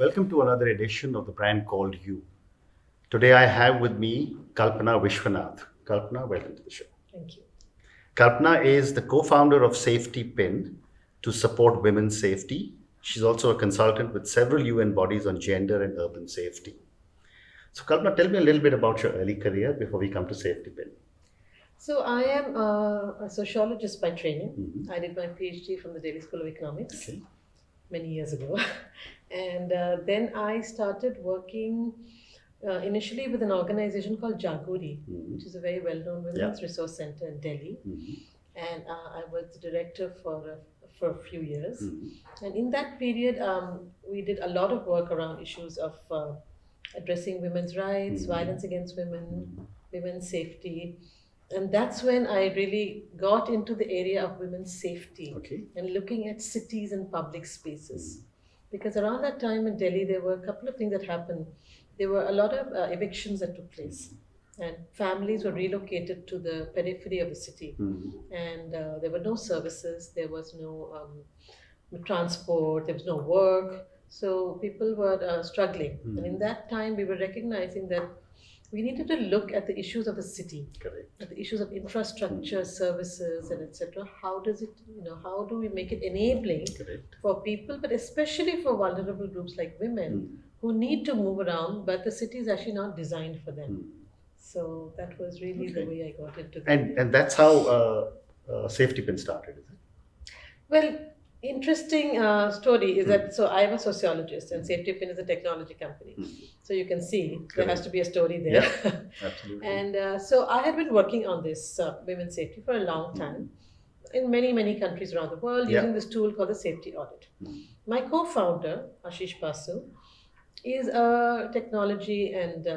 welcome to another edition of the brand called You. Today I have with me Kalpana Viswanath. Kalpana, welcome to the show. Thank you. Kalpana is the co-founder of Safetipin to support women's safety. She's also a consultant with several UN bodies on gender and urban safety. So Kalpana, tell me a little bit about your early career before we come to Safetipin. So I am a sociologist by training. I did my PhD from the Delhi School of Economics many years ago. And then I started working initially with an organization called Jaguri, which is a very well-known women's resource center in Delhi. And I was the director for a few years. And in that period, we did a lot of work around issues of addressing women's rights, violence against women, women's safety. And that's when I really got into the area of women's safety and looking at cities and public spaces. Because around that time in Delhi, there were a couple of things that happened. There were a lot of evictions that took place, and families were relocated to the periphery of the city. And there were no services, there was no transport, there was no work. So people were struggling. And in that time, we were recognizing that we needed to look at the issues of the city, at the issues of infrastructure, services, and etc. How does it, how do we make it enabling for people, but especially for vulnerable groups like women who need to move around, but the city is actually not designed for them. So that was really the way I got into that. And that's how Safetipin started, is it? Well, interesting story is that, so I'm a sociologist and Safetipin is a technology company. So you can see there has to be a story there. Yeah, absolutely. And so I had been working on this women's safety for a long time in many, many countries around the world using this tool called the safety audit. My co-founder, Ashish Basu, is a technology and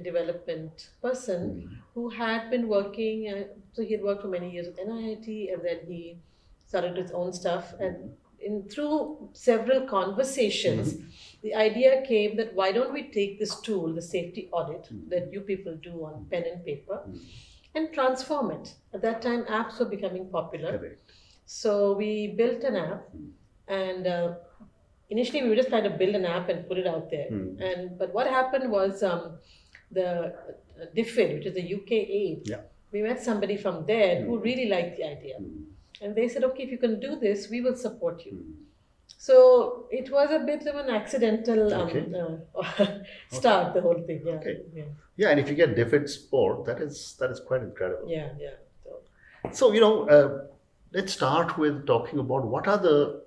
development person who had been working, so he had worked for many years at NIIT, and then he started his own stuff. And through several conversations, the idea came that why don't we take this tool, the safety audit that you people do on pen and paper, and transform it. At that time, apps were becoming popular. So we built an app, and initially we were just trying to build an app and put it out there. But what happened was the DFID, which is the UK aid, we met somebody from there who really liked the idea. And they said, okay, if you can do this, we will support you. So it was a bit of an accidental start, the whole thing. Yeah, and if you get DFID support, that is quite incredible. Yeah. So, let's start with talking about what are the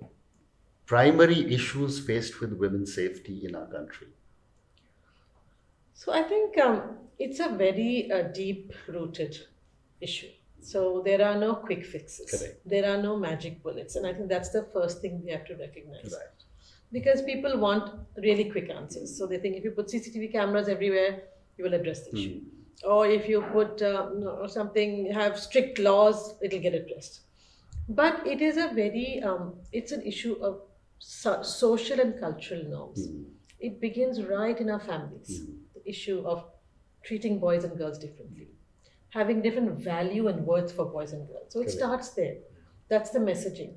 primary issues faced with women's safety in our country. So I think it's a very deep-rooted issue. So there are no quick fixes. There are no magic bullets. And I think that's the first thing we have to recognize. Because people want really quick answers. So they think if you put CCTV cameras everywhere, you will address the issue. Or if you put have strict laws, it'll get addressed. But it is a very, it's an issue of social and cultural norms. It begins right in our families. The issue of treating boys and girls differently, having different value and worth for boys and girls. So it starts there. That's the messaging.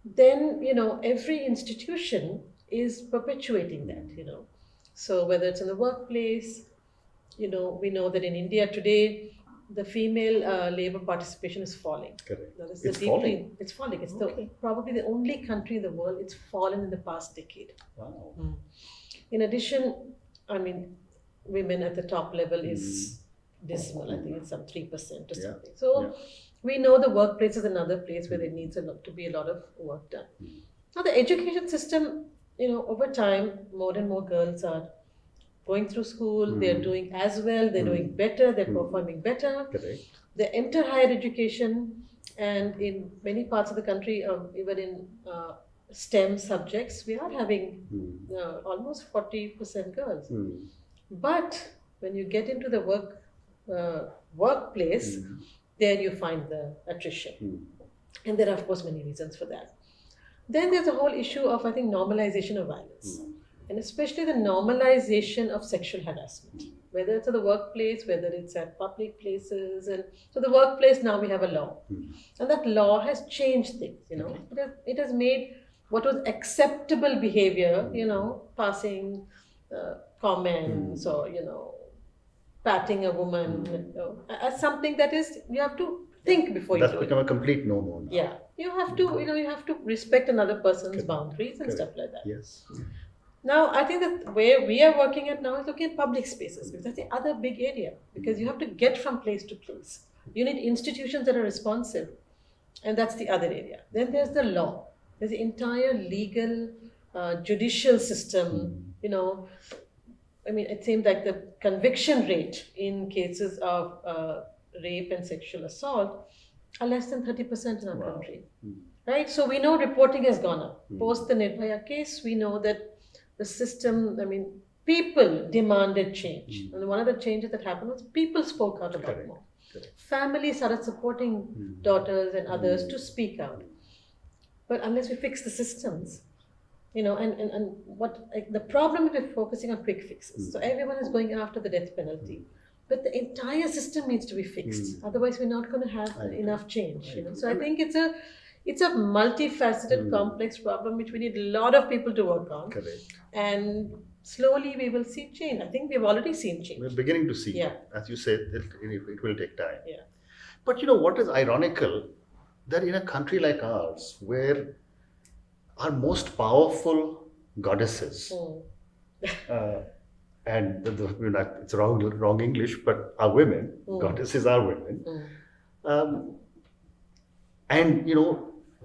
Then, every institution is perpetuating that, So whether it's in the workplace, we know that in India today, the female labor participation is falling. It's falling? It's falling. It's probably the only country in the world it's fallen in the past decade. Wow. In addition, women at the top level is dismal. I think it's some 3% or something. So we know the workplace is another place where there needs to be a lot of work done. Now the education system, over time, more and more girls are going through school, they're doing as well, they're doing better, they're performing better. They enter higher education, and in many parts of the country, even in STEM subjects, we are having almost 40% girls. But when you get into the workplace, there you find the attrition. And there are, of course, many reasons for that. Then there's a whole issue of, I think, normalization of violence. And especially the normalization of sexual harassment, whether it's at the workplace, whether it's at public places. And so the workplace, now we have a law. And that law has changed things, It has made what was acceptable behavior, passing comments or, patting a woman, as something that is, you have to think before you That's do become it. a complete no-no now. Yeah. You have to, you have to respect another person's boundaries and stuff like that. Yes. Now, I think that where we are working at now is looking at public spaces, because that's the other big area, because you have to get from place to place. You need institutions that are responsive, and that's the other area. Then there's the law. There's the entire legal, judicial system. It seems like the conviction rate in cases of rape and sexual assault are less than 30% in our country. Right? So we know reporting has gone up. Post the Nirbhaya case, we know that the system, people demanded change. And one of the changes that happened was people spoke out about it more. Families started supporting daughters and others to speak out. But unless we fix the systems, and what the problem is, we're focusing on quick fixes. So everyone is going after the death penalty. But the entire system needs to be fixed. Otherwise, we're not going to have enough change. So I think it's a multifaceted, complex problem which we need a lot of people to work on. Correct. And slowly we will see change. I think we've already seen change. We're beginning to see. Yeah. As you said, it will take time. Yeah. But what is ironical, that in a country like ours, where our most powerful goddesses, and it's wrong English, but are women, goddesses are women, and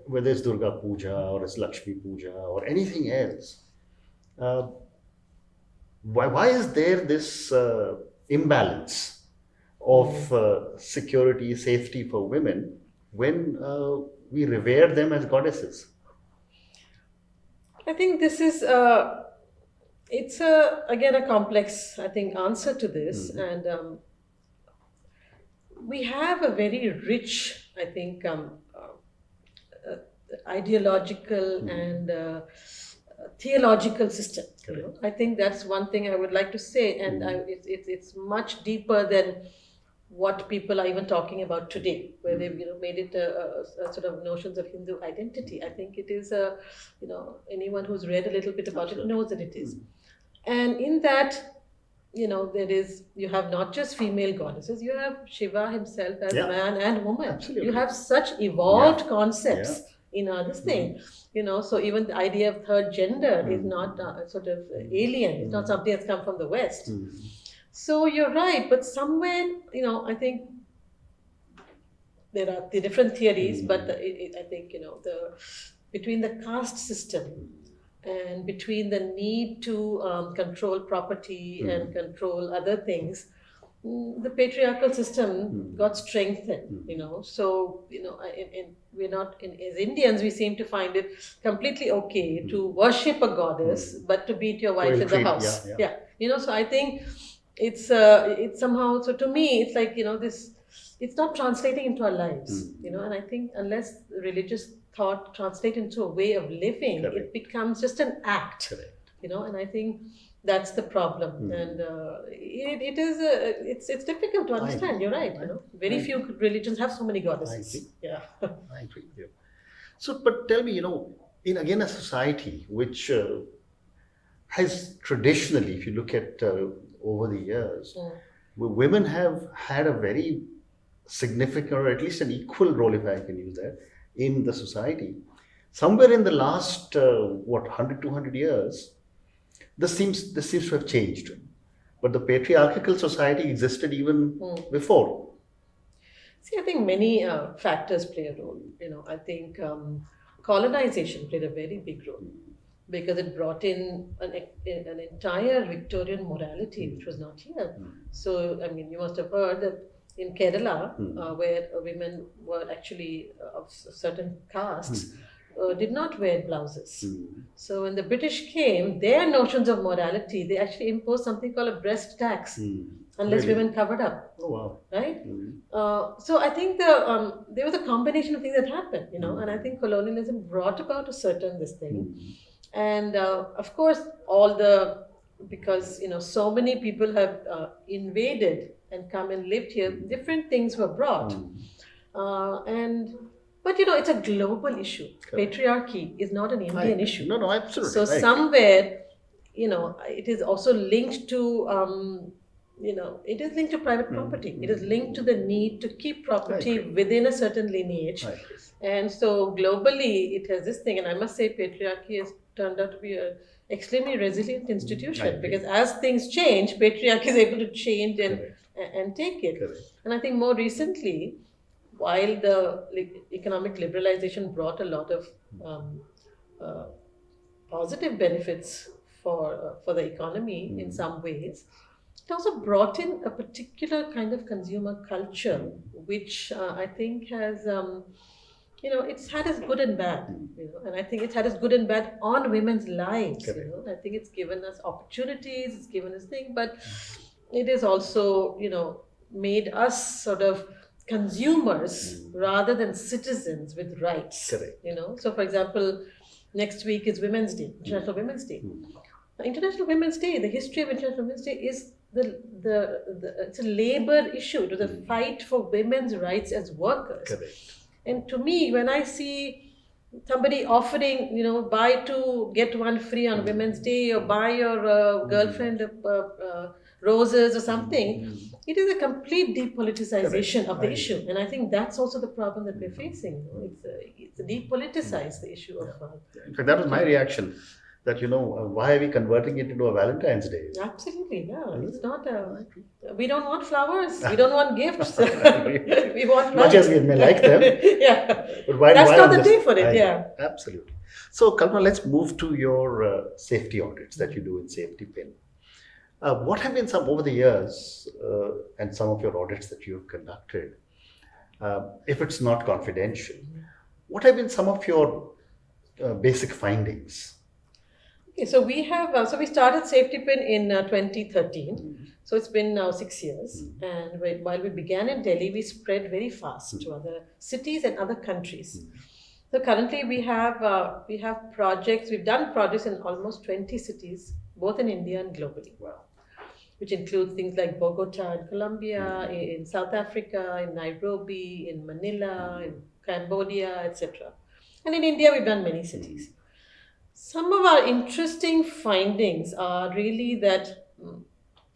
whether it's Durga Puja or it's Lakshmi Puja or anything else, why is there this imbalance of security, safety for women when we revere them as goddesses? I think this is it's again a complex, I think, answer to this, and we have a very rich, I think, ideological and theological system. I think that's one thing I would like to say, and it's much deeper than what people are even talking about today, where they've made it a sort of notions of Hindu identity. I think it is anyone who's read a little bit about it knows that it is. And in that, you have not just female goddesses, you have Shiva himself as man and woman. Absolutely. You have such evolved concepts in this thing. So even the idea of third gender is not sort of alien. It's not something that's come from the West. So you're right, but somewhere, I think there are the different theories, but I think, between the caste system and between the need to control property and control other things, the patriarchal system got strengthened, So, we're not, as Indians, we seem to find it completely okay to worship a goddess, but to beat your wife in the house. So I think it's somehow, so to me, it's like, this, it's not translating into our lives, and I think unless religious thought translates into a way of living, it becomes just an act, and I think that's the problem. And it's difficult to understand. You're right. Very few religions have so many goddesses. I agree with you. So, but tell me, in again a society which has traditionally, if you look at over the years, women have had a very significant, or at least an equal role, if I can use that, in the society. Somewhere in the last 100, 200 years, this seems to have changed. But the patriarchal society existed even before. See, I think many factors play a role. I think colonization played a very big role, because it brought in an entire Victorian morality which was not here. So, you must have heard that in Kerala, where women were actually of certain castes, did not wear blouses. So when the British came, their notions of morality, they actually imposed something called a breast tax, unless women covered up. Oh, wow. Right? So I think there was a combination of things that happened, and I think colonialism brought about a certain this thing. And of course, because so many people have invaded and come and lived here, different things were brought. And But it's a global issue. Correct. Patriarchy is not an Indian issue. No, absolutely. So somewhere, it is also linked to, it is linked to private property. It is linked to the need to keep property within a certain lineage. And so globally, it has this thing. And I must say, patriarchy has turned out to be an extremely resilient institution, because as things change, patriarchy is able to change and take it. Correct. And I think more recently, while the economic liberalization brought a lot of positive benefits for the economy in some ways, it also brought in a particular kind of consumer culture, which I think has, it's had its good and bad, and I think it's had its good and bad on women's lives. I think it's given us opportunities, it's given us things, but it is also, made us sort of consumers rather than citizens with rights. Correct. So for example, next week is Women's Day, International Women's Day. International Women's Day, the history of International Women's Day is it's a labor issue. It was a fight for women's rights as workers. Correct. And to me, when I see somebody offering, buy two, get one free on Women's Day, or buy your girlfriend roses or something, it is a complete depoliticization of the issue. And I think that's also the problem that we're facing. It's a depoliticize the issue of... In fact, that was my reaction. That, why are we converting it into a Valentine's Day? Absolutely, yeah. It's not we don't want flowers. We don't want gifts. We want much as we may like them. Yeah. But why, that's why not the day for it, yeah. Absolutely. So, Kalpana, let's move to your safety audits that you do in Safetipin. What have been some over the years and some of your audits that you've conducted, if it's not confidential, what have been some of your basic findings? Okay, so we have we started Safetipin in 2013. So it's been now 6 years. And while we began in Delhi, we spread very fast to other cities and other countries. So currently we have projects. We've done projects in almost 20 cities, both in India and globally. Wow. Which includes things like Bogota in Colombia, in South Africa, in Nairobi, in Manila, in Cambodia, etc. And in India, we've done many cities. Some of our interesting findings are really that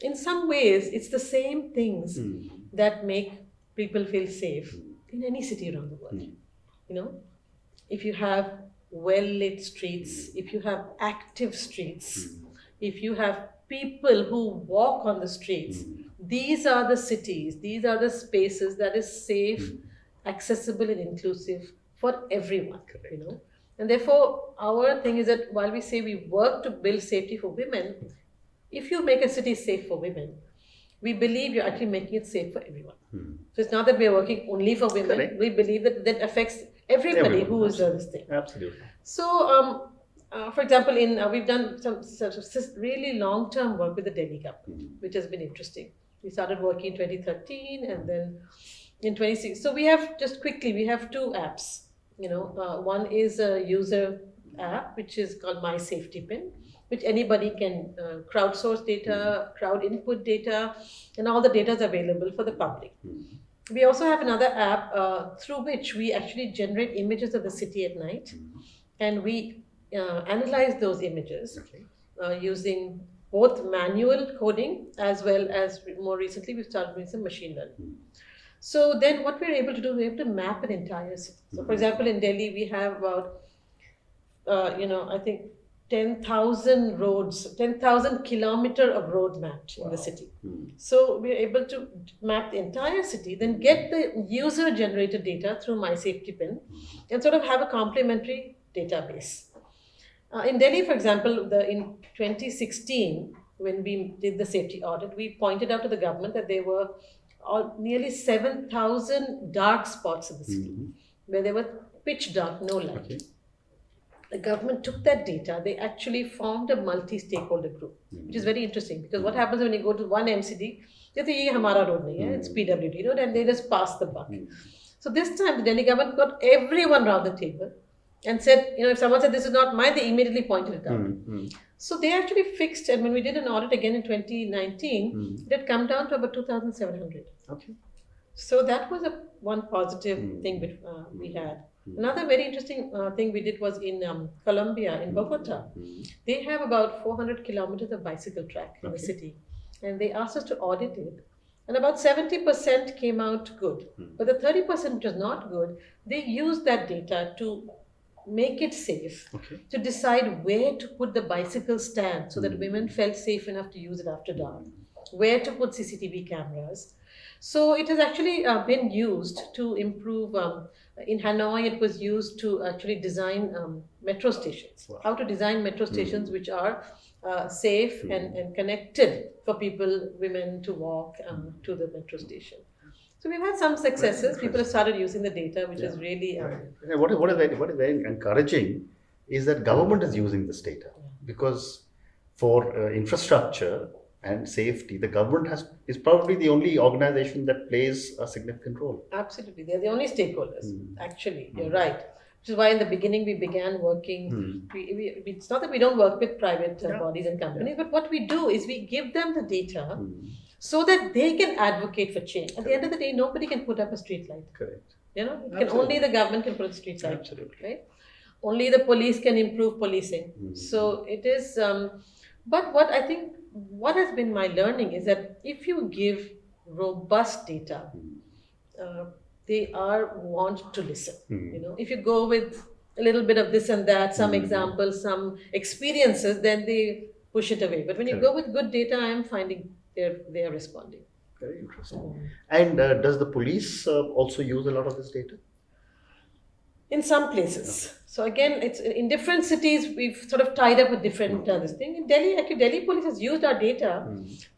in some ways, it's the same things that make people feel safe in any city around the world. If you have well-lit streets, if you have active streets, if you have people who walk on the streets, these are the cities, these are the spaces that is safe, accessible and inclusive for everyone. And therefore, our thing is that while we say we work to build safety for women, if you make a city safe for women, we believe you're actually making it safe for everyone. So it's not that we're working only for women. Correct. We believe that affects everybody who is this thing. Absolutely. So, for example, we've done some sort of really long-term work with the Delhi government, which has been interesting. We started working in 2013 and then in 2016. So we have, just quickly, we have two apps. One is a user app, which is called My Safetipin, which anybody can crowdsource data, crowd input data, and all the data is available for the public. We also have another app through which we actually generate images of the city at night, and we analyze those images using both manual coding as well as more recently we've started doing some machine learning. So then what we're able to do, we're able to map an entire city. So for example, in Delhi, we have about, I think 10,000 roads, 10,000 kilometers of road mapped in the city. So we're able to map the entire city, then get the user-generated data through My Safetipin and sort of have a complementary database. In Delhi, for example, in 2016, when we did the safety audit, we pointed out to the government that there were nearly 7,000 dark spots in the city, where they were pitch dark, no light. The government took that data, they actually formed a multi-stakeholder group, which is very interesting, because what happens when you go to one MCD, they say, "Ye hamara road nahi hai, it's PWD road," and they just pass the buck. So this time, the Delhi government got everyone around the table and said, if someone said this is not mine, they immediately pointed it out. So they actually fixed, and when we did an audit again in 2019, it had come down to about 2,700. So that was one positive thing we had. Another very interesting thing we did was in Colombia, in Bogota. They have about 400 kilometers of bicycle track in the city. And they asked us to audit it. And about 70% came out good. But the 30% which was not good, they used that data to make it safe, to decide where to put the bicycle stand so that women felt safe enough to use it after dark, where to put CCTV cameras. So it has actually been used to improve. In Hanoi, it was used to actually design metro stations. Wow. How to design metro stations which are safe and connected for people, women to walk to the metro station. So we've had some successes. People have started using the data, which is really... What is very encouraging is that government is using this data because for infrastructure and safety, the government is probably the only organization that plays a significant role. Absolutely. They're the only stakeholders, actually. You're right. Which is why in the beginning we began working. It's not that we don't work with private bodies and companies, but what we do is we give them the data so that they can advocate for change. At the end of the day, nobody can put up a street light. Correct. Only the government can put a street light. Absolutely. Right? Only the police can improve policing. So it is. But what has been my learning is that if you give robust data, they want to listen. If you go with a little bit of this and that, some examples, some experiences, then they push it away. But when you go with good data, I am finding they are responding. Very interesting. And does the police also use a lot of this data? In some places. So again, it's in different cities, we've sort of tied up with different this thing. In Delhi, actually, Delhi police has used our data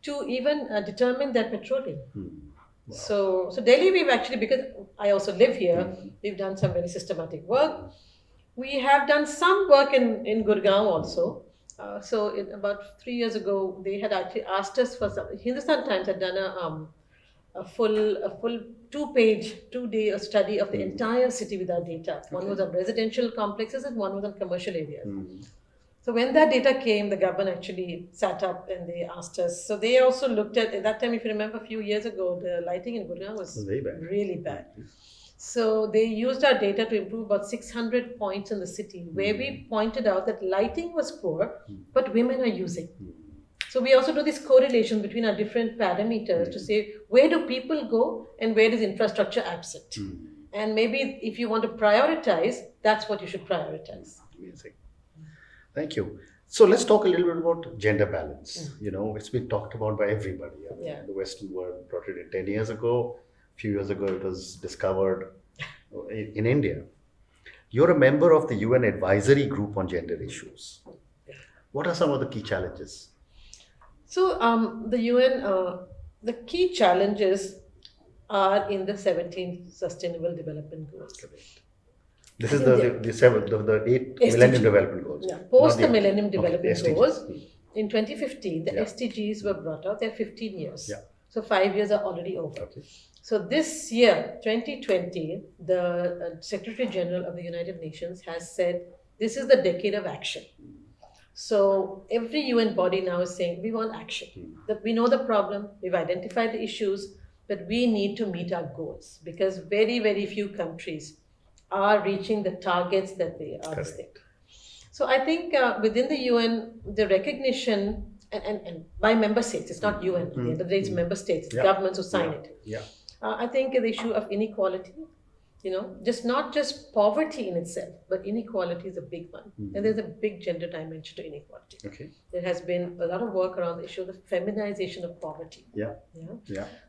to even determine their patrolling. Wow. So Delhi, we've actually, because I also live here, we've done some very systematic work. We have done some work in Gurgaon also. So about 3 years ago, they had actually asked us for some. Hindustan Times had done a full 2-day study of the entire city with our data. One was on residential complexes and one was on commercial areas. So when that data came, the government actually sat up and they asked us. So they also looked at that time, if you remember a few years ago, the lighting in Gurgaon was really bad. So they used our data to improve about 600 points in the city, where we pointed out that lighting was poor, but women are using. So we also do this correlation between our different parameters to say where do people go and where is infrastructure absent. And maybe if you want to prioritize, that's what you should prioritize. Amazing. Thank you. So let's talk a little bit about gender balance. It's been talked about by everybody. The Western world brought it in 10 years ago. A few years ago, it was discovered in India. You're a member of the UN Advisory Group on Gender Issues. What are some of the key challenges? So the UN, the key challenges are in the 17 Sustainable Development Goals. Correct. This is the 8 Millennium Development Goals. Yeah, post the Millennium Development Goals. In 2015, the SDGs were brought out. They're 15 years. So 5 years are already over. So this year, 2020, the Secretary General of the United Nations has said, this is the decade of action. So every UN body now is saying, we want action. That we know the problem, we've identified the issues, but we need to meet our goals because very, very few countries are reaching the targets that they are setting. So I think within the UN, the recognition and by member states, it's not UN, at the end of the day, it's member states, governments who sign it. I think the issue of inequality, not just poverty in itself, but inequality is a big one. And there's a big gender dimension to inequality. There has been a lot of work around the issue of the feminization of poverty.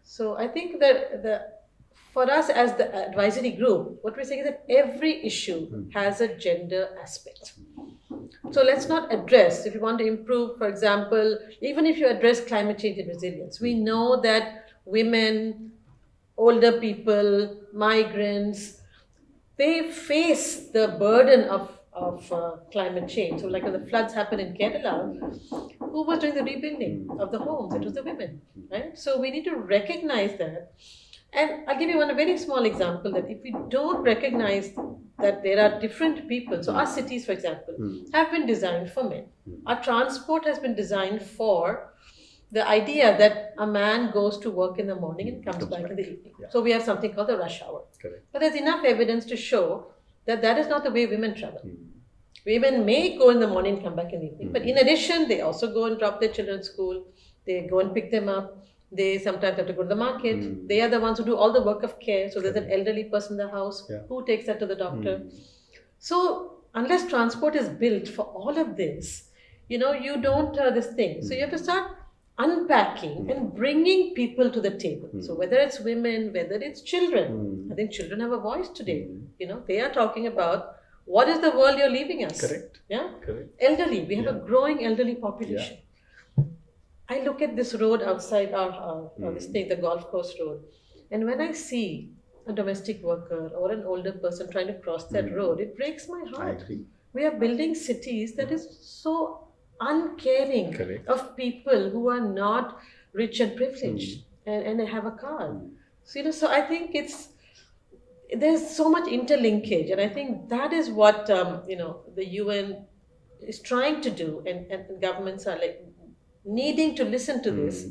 So I think that for us as the advisory group, what we're saying is that every issue has a gender aspect. So let's not address, if you want to improve, for example, even if you address climate change and resilience, we know that women, older people, migrants, they face the burden of climate change. So like when the floods happened in Kerala, who was doing the rebuilding of the homes? It was the women, right? So we need to recognize that. And I'll give you one very small example that if we don't recognize that there are different people, so our cities, for example, have been designed for men. Our transport has been designed for the idea that a man goes to work in the morning and comes back in the evening. So we have something called the rush hour. But there's enough evidence to show that is not the way women travel. Women may go in the morning, come back in the evening, but in addition, they also go and drop their children at school. They go and pick them up. They sometimes have to go to the market. They are the ones who do all the work of care. So there's an elderly person in the house who takes that to the doctor. So unless transport is built for all of this, you don't this thing. So you have to start unpacking and bringing people to the table. So whether it's women, whether it's children, I think children have a voice today. They are talking about what is the world you're leaving us. Correct. Yeah. Correct. Elderly. We have a growing elderly population. I look at this road outside our this thing, the golf course road, and when I see a domestic worker or an older person trying to cross that road, it breaks my I heart. agree. We are building cities that is so uncaring Correct. of people who are not rich and privileged and they have a car. So I think there's so much interlinkage, and I think that is what the UN is trying to do, and governments are like needing to listen to this.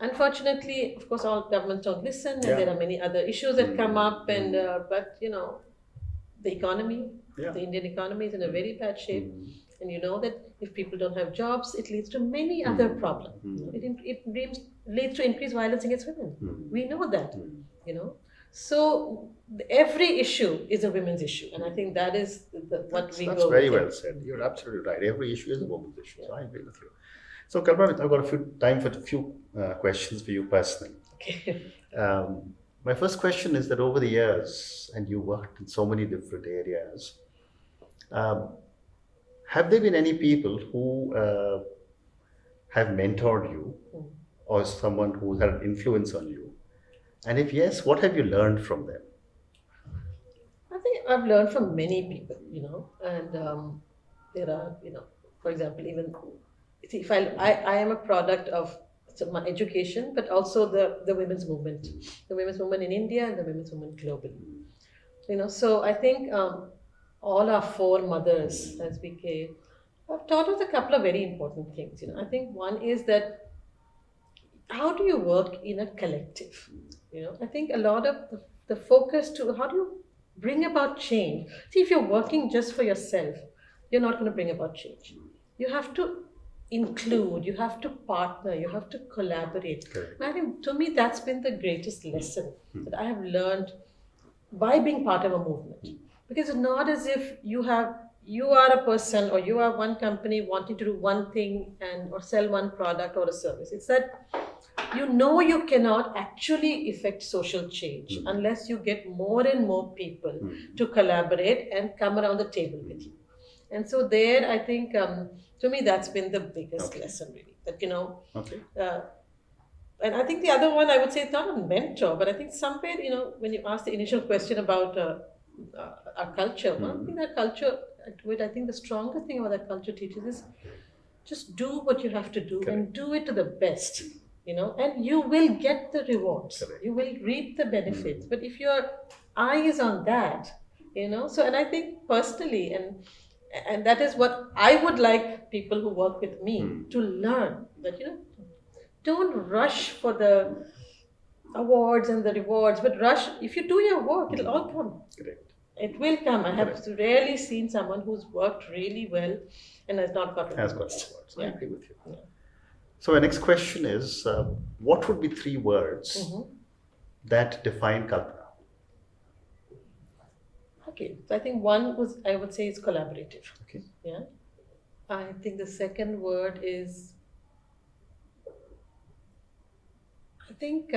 Unfortunately, of course, all governments don't listen, and there are many other issues that come up, and but the economy, the Indian economy is in a very bad shape, and you know that if people don't have jobs, it leads to many other problems. It leads to increased violence against women. We know that, So every issue is a women's issue, and I think that is what we go. That's very with. well said. You're absolutely right. Every issue is a woman's issue. So I agree with you. So Kalpana, I've got time for a few questions for you personally. Okay. My first question is that over the years, and you worked in so many different areas, have there been any people who have mentored you, or someone who had an influence on you? And if yes, what have you learned from them? I think I've learned from many people, and there are, for example, even if I am a product of my education, but also the women's movement in India and the women's movement globally. So I think all our four mothers, as we came, have taught us a couple of very important things. I think one is that how do you work in a collective? I think a lot of the focus to how do you bring about change. See, if you're working just for yourself, you're not going to bring about change. You have to include, you have to partner, you have to collaborate. Correct. And I think to me that's been the greatest lesson that I have learned by being part of a movement. Because it's not as if you are a person or you are one company wanting to do one thing or sell one product or a service. It's that you cannot actually effect social change unless you get more and more people to collaborate and come around the table with you. And so there, I think, to me, that's been the biggest lesson, really. That, and I think the other one, I would say, it's not a mentor, but I think somewhere, when you asked the initial question about our culture, one thing that culture, I think the stronger thing about that culture teaches is just do what you have to do and do it to the best. And you will get the rewards. Correct. You will reap the benefits. But if your eye is on that, and I think personally, and that is what I would like people who work with me to learn, that, don't rush for the awards and the rewards, but rush, if you do your work, it'll all come. Correct. It will come. I have rarely seen someone who's worked really well and has not got rewards. I agree with you. Yeah. So my next question is, what would be 3 words that define Kalpana? Okay, so I think one I would say is collaborative. Okay. Yeah. I think the second word is, I think,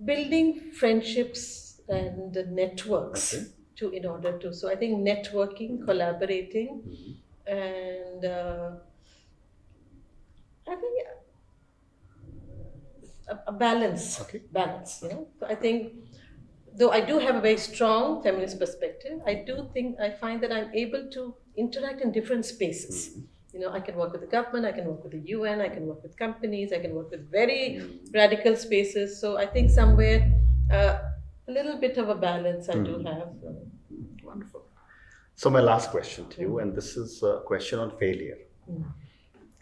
building friendships and networks. Okay. In order to, so I think networking, collaborating, and I think a balance. Okay. Balance. So I think, though I do have a very strong feminist perspective, I find that I'm able to interact in different spaces. I can work with the government, I can work with the UN, I can work with companies, I can work with very radical spaces. So I think somewhere a little bit of a balance I do have. Wonderful. So my last question to you, and this is a question on failure.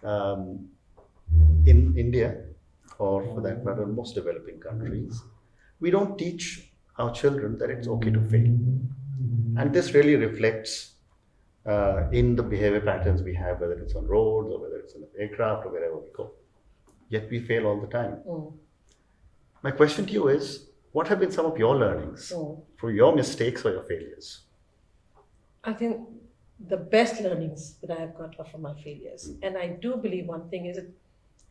In India, or for that matter, most developing countries, we don't teach our children that it's okay to fail. And this really reflects in the behavior patterns we have, whether it's on roads or whether it's in an aircraft or wherever we go. Yet we fail all the time. My question to you is, what have been some of your learnings for your mistakes or your failures? I think the best learnings that I have got are from my failures. And I do believe one thing is that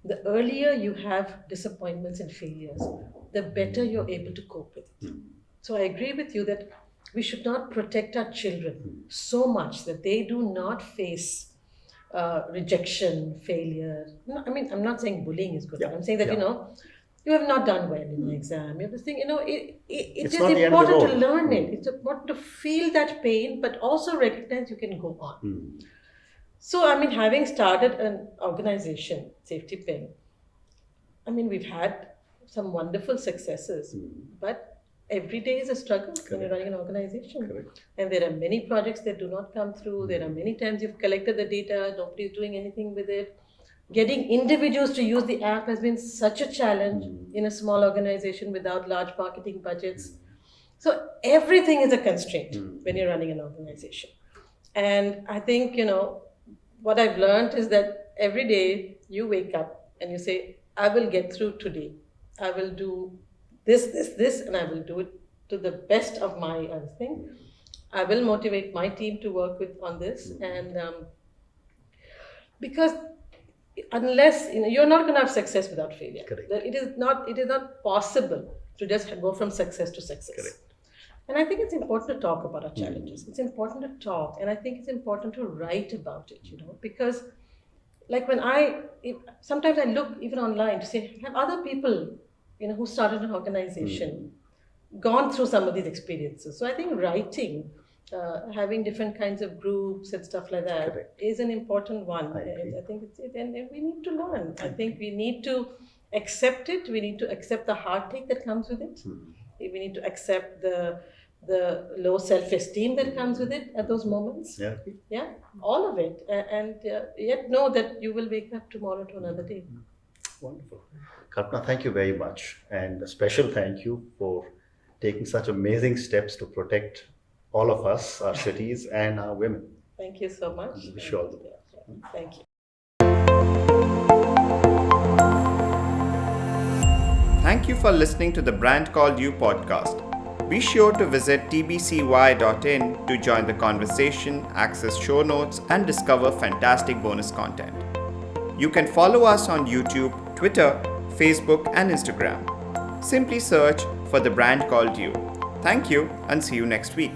the earlier you have disappointments and failures, the better you're able to cope with it. So I agree with you that we should not protect our children so much that they do not face rejection, failure. No, I mean, I'm not saying bullying is good. I'm saying that, you have not done well in the exam. You have this thing, it's just important to learn it. It's important to feel that pain, but also recognize you can go on. So, I mean, having started an organization, Safetipin, I mean, we've had some wonderful successes, but every day is a struggle when you're running an organization. And there are many projects that do not come through. There are many times you've collected the data, nobody's doing anything with it. Getting individuals to use the app has been such a challenge in a small organization without large marketing budgets. So everything is a constraint when you're running an organization. And I think, what I've learned is that every day you wake up and you say, I will get through today. I will do this, and I will do it to the best of my thing. I will motivate my team to work on this. And because unless you're not going to have success without failure. It is not possible to just go from success to success. And I think it's important to talk about our challenges. It's important to talk, and I think it's important to write about it, because like sometimes I look even online to say, have other people, who started an organization gone through some of these experiences? So I think writing, having different kinds of groups and stuff like that is an important one. I think and we need to learn. I think we need to accept it. We need to accept the heartache that comes with it. We need to accept the low self-esteem that comes with it at those moments. All of it. And yet know that you will wake up tomorrow to another day. Wonderful. Kalpana, thank you very much. And a special thank you for taking such amazing steps to protect all of us, our cities, and our women. Thank you so much. Wish you all the best. Thank you. Thank you for listening to the Brand Called You podcast. Be sure to visit tbcy.in to join the conversation, access show notes, and discover fantastic bonus content. You can follow us on YouTube, Twitter, Facebook, and Instagram. Simply search for the Brand Called You. Thank you, and see you next week.